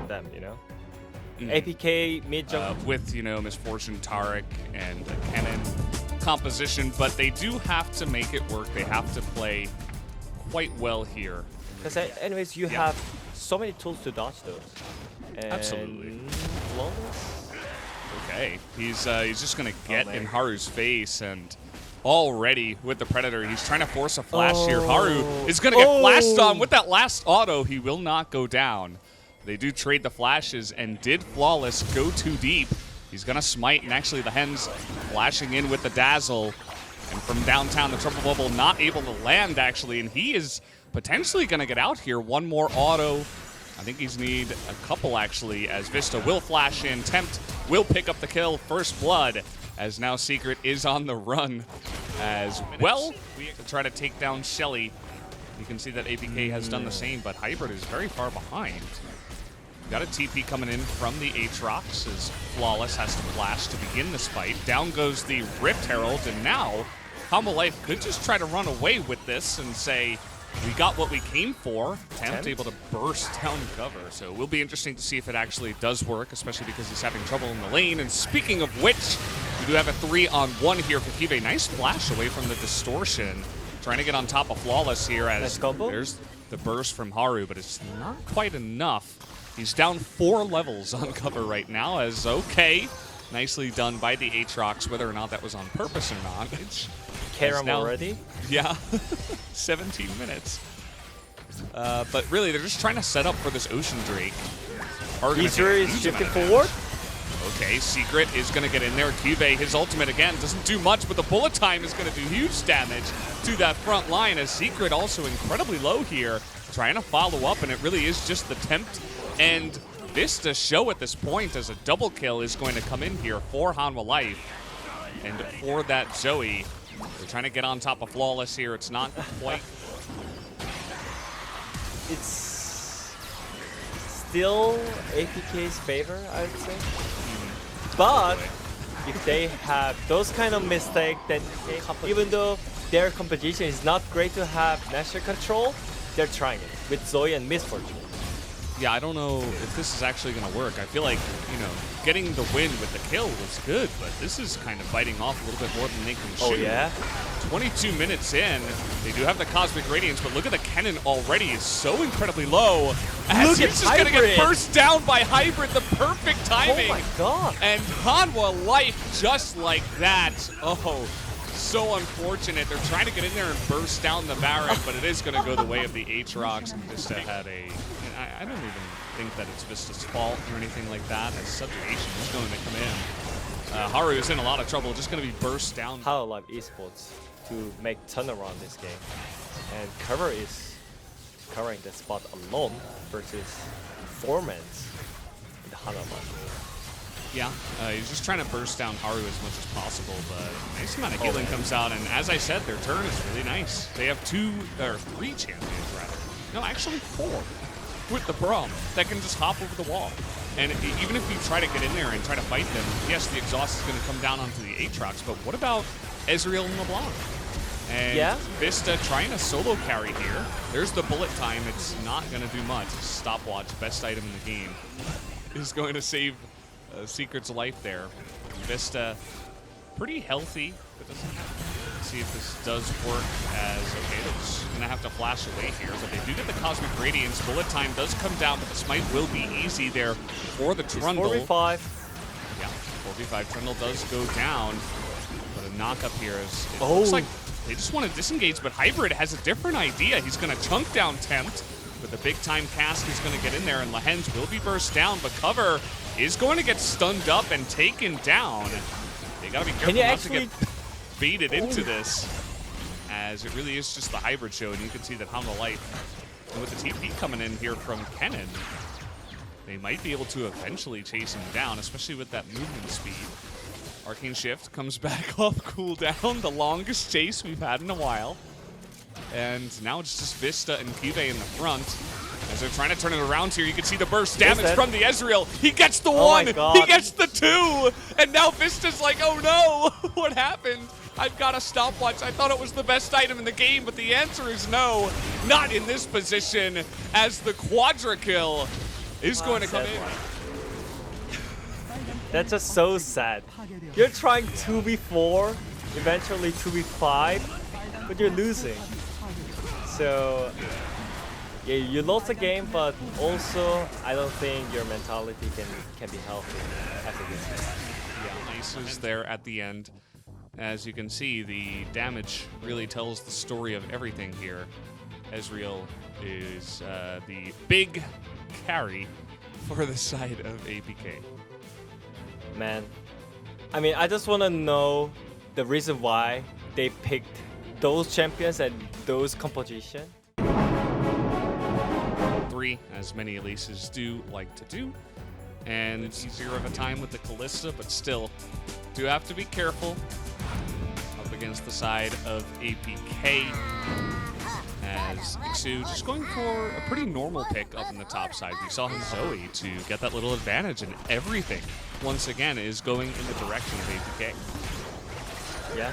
them, you know? APK mid jump. With, you know, Misfortune, Tarek, and a Cannon composition, but they do have to make it work. They have to play quite well here. Because anyways, you have so many tools to dodge those. And Absolutely. Flawless? Okay, he's just gonna get in Haru's face, and already with the Predator, he's trying to force a flash here. Haru is gonna get flashed on with that last auto. He will not go down. They do trade the flashes, and did Flawless go too deep? He's gonna smite, and actually the Hens flashing in with the Dazzle. And from downtown, the Triple Bubble not able to land, actually, and he is potentially gonna get out here. One more auto. I think he's need a couple, actually, as Vista will flash in. Tempt will pick up the kill. First blood, as now Secret is on the run as well. To try to take down Shelly. You can see that APK has done the same, but Hybrid is very far behind. Got a TP coming in from the Aatrox as Flawless has to flash to begin this fight. Down goes the Rift Herald, and now Humble Life could just try to run away with this and say, we got what we came for. Tempt able to burst down cover, so it will be interesting to see if it actually does work, especially because he's having trouble in the lane. And speaking of which, we do have a 3-on-1 here for Kive. Nice flash away from the distortion. Trying to get on top of Flawless here as there's the burst from Haru, but it's not quite enough. He's down 4 levels on cover right now as nicely done by the Aatrox, whether or not that was on purpose or not. Karam already? Yeah, 17 minutes. But really, they're just trying to set up for this Ocean Drake. Easter is shifting forward. Okay, Secret is going to get in there. Kive, his ultimate again, doesn't do much, but the bullet time is going to do huge damage to that front line as Secret also incredibly low here, trying to follow up, and it really is just the Tempt and Vista show at this point as a double kill is going to come in here for Hanwha Life. And for that Zoe, they're trying to get on top of Flawless here. It's not quite. It's still APK's favor, I would say. But if they have those kind of mistakes, then even though their competition is not great to have master control, they're trying it with Zoe and Misfortune. Yeah, I don't know if this is actually going to work. I feel like, you know, getting the win with the kill was good, but this is kind of biting off a little bit more than they can chew. Oh, yeah? 22 minutes in. They do have the Cosmic Radiance, but look at the cannon already is so incredibly low. As he's just going to get burst down by Hybrid, the perfect timing. Oh, my God. And Hanwha Life just like that. Oh, so unfortunate. They're trying to get in there and burst down the Baron, but it is going to go the way of the Aatrox. And Vista had a... I don't even think that it's Vista's fault or anything like that, as Subjugation is going to come in. Haru is in a lot of trouble, just going to be burst down. HighLights esports to make turnaround this game. And Cover is covering that spot alone versus 4-mans in the HighLights. Yeah, he's just trying to burst down Haru as much as possible, but a nice amount of healing comes out, and as I said, their turn is really nice. They have 3 champions, rather. No, actually 4. With the Braum that can just hop over the wall. And even if you try to get in there and try to fight them, yes, the exhaust is going to come down onto the Aatrox, but what about Ezreal and LeBlanc? And Vista trying to solo carry here. There's the bullet time. It's not going to do much. Stopwatch, best item in the game, is going to save Secret's life there. Vista pretty healthy, but let's see if this does work as, okay, they're just going to have to flash away here, but they do get the Cosmic Radiance. Bullet time does come down, but the smite will be easy there for the Trundle. 4v5. Yeah, 4v5. Trundle does go down, but a knock-up here is, it looks like they just want to disengage, but Hybrid has a different idea. He's going to chunk down Tempt, but the big-time cask is going to get in there, and Lehens will be burst down, but Cover is going to get stunned up and taken down. They got to be careful not to get baited into this, as it really is just the Hybrid show, and you can see that Hanwha Life, and with the TP coming in here from Kennen, they might be able to eventually chase him down, especially with that movement speed. Arcane Shift comes back off cooldown, the longest chase we've had in a while. And now it's just Vista and Kive in the front. As they're trying to turn it around here, you can see the burst damage from the Ezreal. He gets the 1, he gets the 2, and now Vista's like, oh no, what happened? I've got a stopwatch. I thought it was the best item in the game, but the answer is no, not in this position, as the quadra kill is going to come Sad in. one. That's just so sad. You're trying 2v4, eventually 2v5, but you're losing. So, yeah, you lost the game, but also I don't think your mentality can be healthy after this. Yeah, Ice is there at the end. As you can see, the damage really tells the story of everything here. Ezreal is the big carry for the side of APK. Man, I mean, I just want to know the reason why they picked those champions and those composition. 3, as many Elises do like to do. And it's easier of a time with the Kalista, but still, do have to be careful up against the side of APK. As Iksu just going for a pretty normal pick up in the top side. We saw him Zoe to get that little advantage, and everything, once again, is going in the direction of APK. Yeah.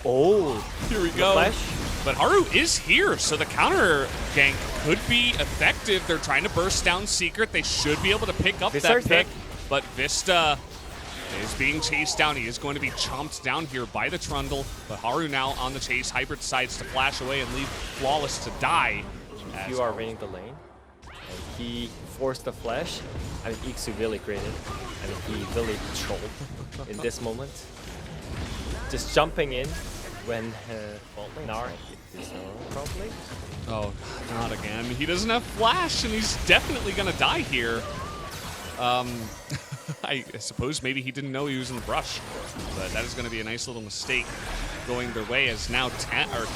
Oh, Here we go. Flash. But Haru is here, so the counter gank could be effective. They're trying to burst down Secret. They should be able to pick up that pick, but Vista is being chased down. He is going to be chomped down here by the Trundle, but Haru now on the chase. Hybrid decides to flash away and leave Flawless to die. You are winning the lane, and he forced the flash. I mean, Iksu really created. I mean, he really trolled in this moment. Just jumping in when Nara is probably. Oh, not again. He doesn't have flash, and he's definitely going to die here. I suppose maybe he didn't know he was in the brush, but that is going to be a nice little mistake going their way, as now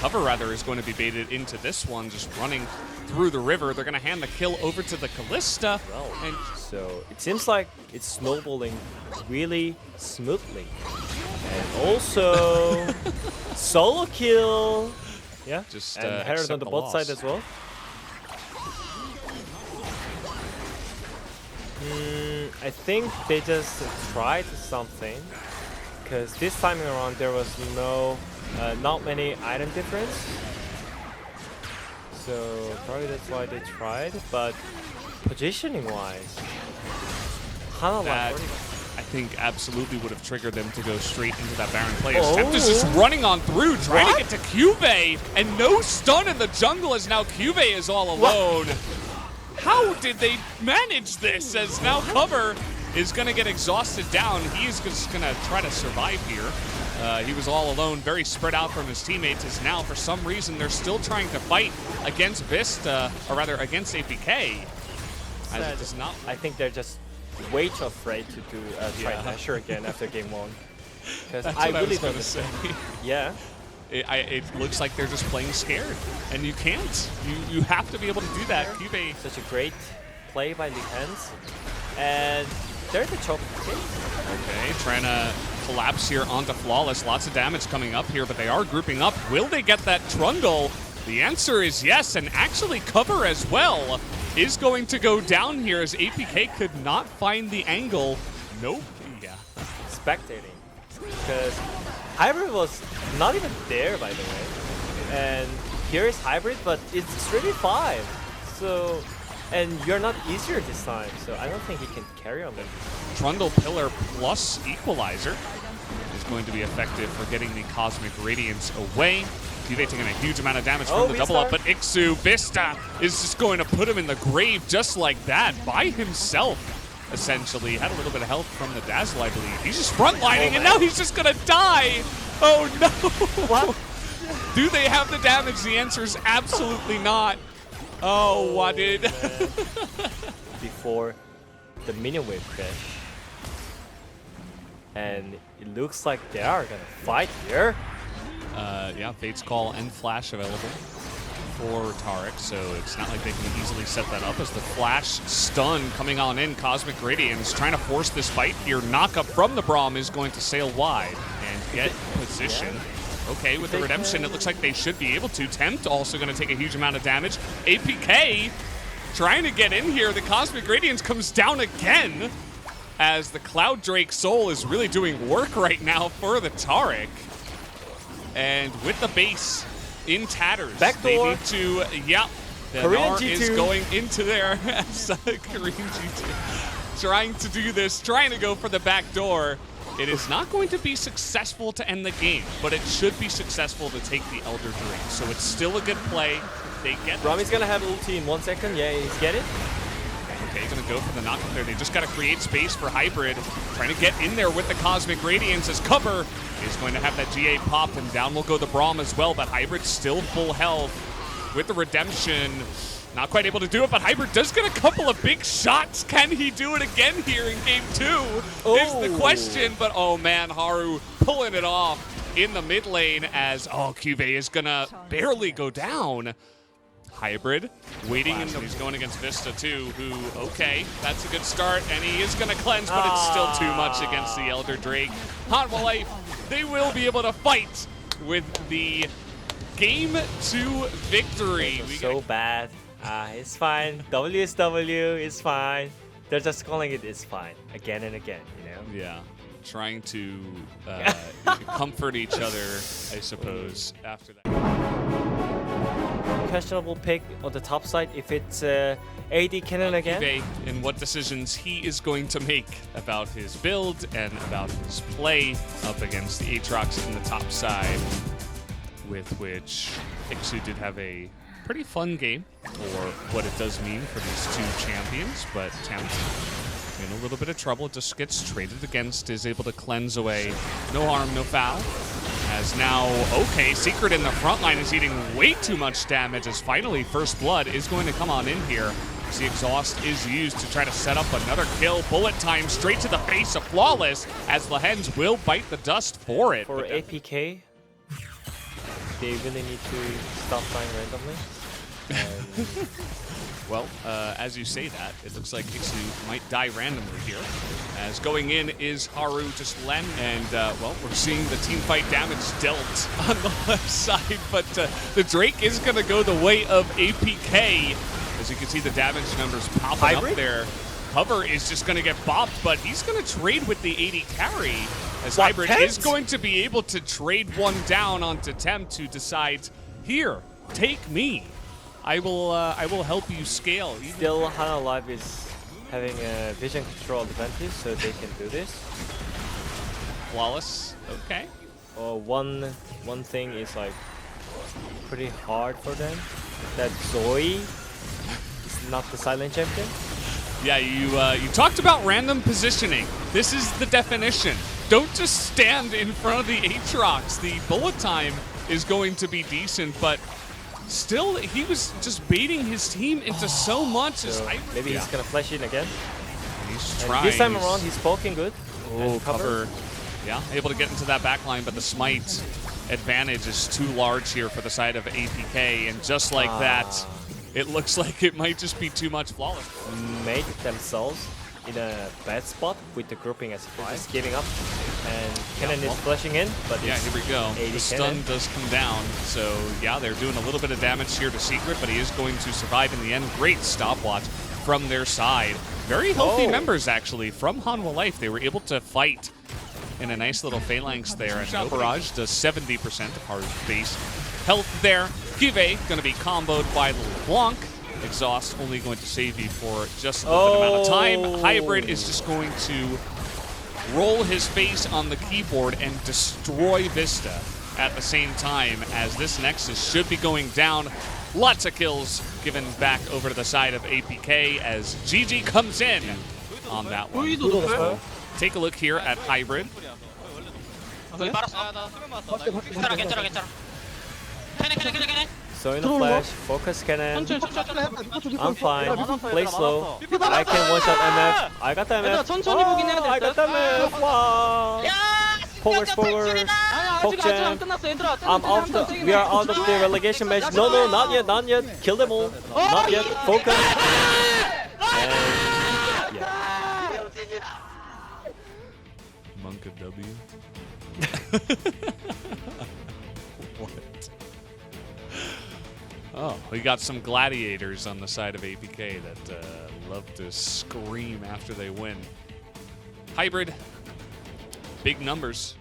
Cover rather is going to be baited into this one, just running through the river. They're going to hand the kill over to the Kalista. Well, and so it seems like it's snowballing really smoothly. And also solo kill. Yeah, just and Herald on the bot side as well. I think they just tried something, because this time around there was not many item difference. So probably that's why they tried, but positioning wise, that I think absolutely would have triggered them to go straight into that Baron play. Tempest is just running on through, trying to get to Cuvee, and no stun in the jungle as now Cuvee is all alone. How did they manage this, as now Cover is going to get exhausted down. He is just going to try to survive here. He was all alone, very spread out from his teammates, as now for some reason they're still trying to fight against Vista, or rather against APK. As it does not. I think they're just way too afraid to do try pressure again after game 1. Because I really don't say. Yeah. It looks like they're just playing scared, and you can't. You have to be able to do that. Cuvee. Such a great play by Lipens, and there's a choke. Okay, trying to collapse here onto Flawless. Lots of damage coming up here, but they are grouping up. Will they get that Trundle? The answer is yes, and actually Cover as well is going to go down here, as APK could not find the angle. Nope. Yeah. Spectating, because Hybrid was not even there, by the way. And here is Hybrid, but it's 3v5. So, and you're not easier this time, so I don't think he can carry on them. Trundle Pillar plus Equalizer is going to be effective for getting the Cosmic Radiance away. Cuvee taking a huge amount of damage from the double up, but Iksu Vista is just going to put him in the grave just like that by himself. Essentially, had a little bit of help from the Dazzle, I believe. He's just frontlining, and now he's just gonna die. Oh no! What? Do they have the damage? The answer is absolutely not. Oh, what did? Before the minion wave crash, and it looks like they are gonna fight here. Yeah, Fate's Call and Flash available for Taric, so it's not like they can easily set that up, as the Flash stun coming on in. Cosmic Radiance trying to force this fight here. Knockup from the Braum is going to sail wide and get position. Okay, with the Redemption, it looks like they should be able to. Tempt also going to take a huge amount of damage. APK trying to get in here. The Cosmic Radiance comes down again, as the Cloud Drake Soul is really doing work right now for the Taric. And with the base in tatters, Backdoor. they need to, Korean Nar is G2. going into there as Korean G2 trying to do this, trying to go for the back door. It is not going to be successful to end the game, but it should be successful to take the Elder Drake. So it's still a good play. They get Rami's gonna have ulti in 1 second. Yeah, he's get it. Okay, gonna go for the knock there. They just gotta create space for Hybrid. Trying to get in there with the Cosmic Radiance as cover is going to have that GA pop, and down will go the Braum as well, but Hybrid still full health with the Redemption. Not quite able to do it, but Hybrid does get a couple of big shots. Can he do it again here in game 2? Is the question, but oh man, Haru pulling it off in the mid lane as, Cuvée is gonna barely go down. Hybrid waiting, and he's going against Vista too, who, okay, that's a good start, and he is gonna cleanse, but it's still too much against the Elder Drake. HighLights, they will be able to fight with the game 2 victory. So bad. It's fine. W is W. It's fine. They're just calling it "it's fine" again and again. You know. Yeah, trying to comfort each other, I suppose. After that. Questionable pick on the top side if it's AD Cannon again. Cuvée and what decisions he is going to make about his build and about his play up against the Aatrox in the top side, with which Ixu did have a pretty fun game for what it does mean for these two champions, but Tempt in a little bit of trouble, just gets traded against, is able to cleanse away. No harm, no foul. As now, okay, Secret in the front line is eating way too much damage as finally First Blood is going to come on in here. As the exhaust is used to try to set up another kill. Bullet time straight to the face of Flawless as the Hens will bite the dust for it. For APK, they really need to stop dying randomly. Well, as you say that, it looks like Ixu might die randomly here. As going in is Haru just Len, and well, we're seeing the team fight damage dealt on the left side, but the Drake is going to go the way of APK. As you can see, the damage numbers popping up there. Cover is just going to get bopped, but he's going to trade with the 80 carry, as Hybrid is going to be able to trade one down onto Tempt to decide, here, take me. I will help you scale. Still, HighLights is having a vision control advantage, so they can do this. Flawless, okay. One thing is like pretty hard for them. That Zoe is not the silent champion. Yeah, you talked about random positioning. This is the definition. Don't just stand in front of the Aatrox. The bullet time is going to be decent, but still, he was just baiting his team into so much. So maybe he's gonna flash in again. He's trying. This time around, he's poking good. Oh, cover. Yeah, able to get into that backline, but the smite advantage is too large here for the side of APK, and just like that, it looks like it might just be too much. Flawless. Made themselves in a bad spot with the grouping as just giving up, and Cannon is flashing in, but yeah, here we go. The stun does come down, so yeah, they're doing a little bit of damage here to Secret, but he is going to survive in the end. Great stopwatch from their side. Very healthy members, actually, from HighLights. They were able to fight in a nice little phalanx there, and no Barrage does 70% of Haru's base health there. Cuvée going to be comboed by LeBlanc. Exhaust only going to save you for just a little bit amount of time. Hybrid is just going to roll his face on the keyboard and destroy Vista at the same time, as this Nexus should be going down. Lots of kills given back over to the side of APK as GG comes in on that one. Take a look here at Hybrid. So in the flash, focus Cannon. I'm fine. Play slow. I can one-shot MF. I got the MF. I got the MF. Wow. Forward. Poke jam. We are out of the relegation match. No, not yet. Kill them all. Not yet. Focus. And yeah. Monk of W. What? Oh, we got some gladiators on the side of APK that love to scream after they win. Hybrid, big numbers.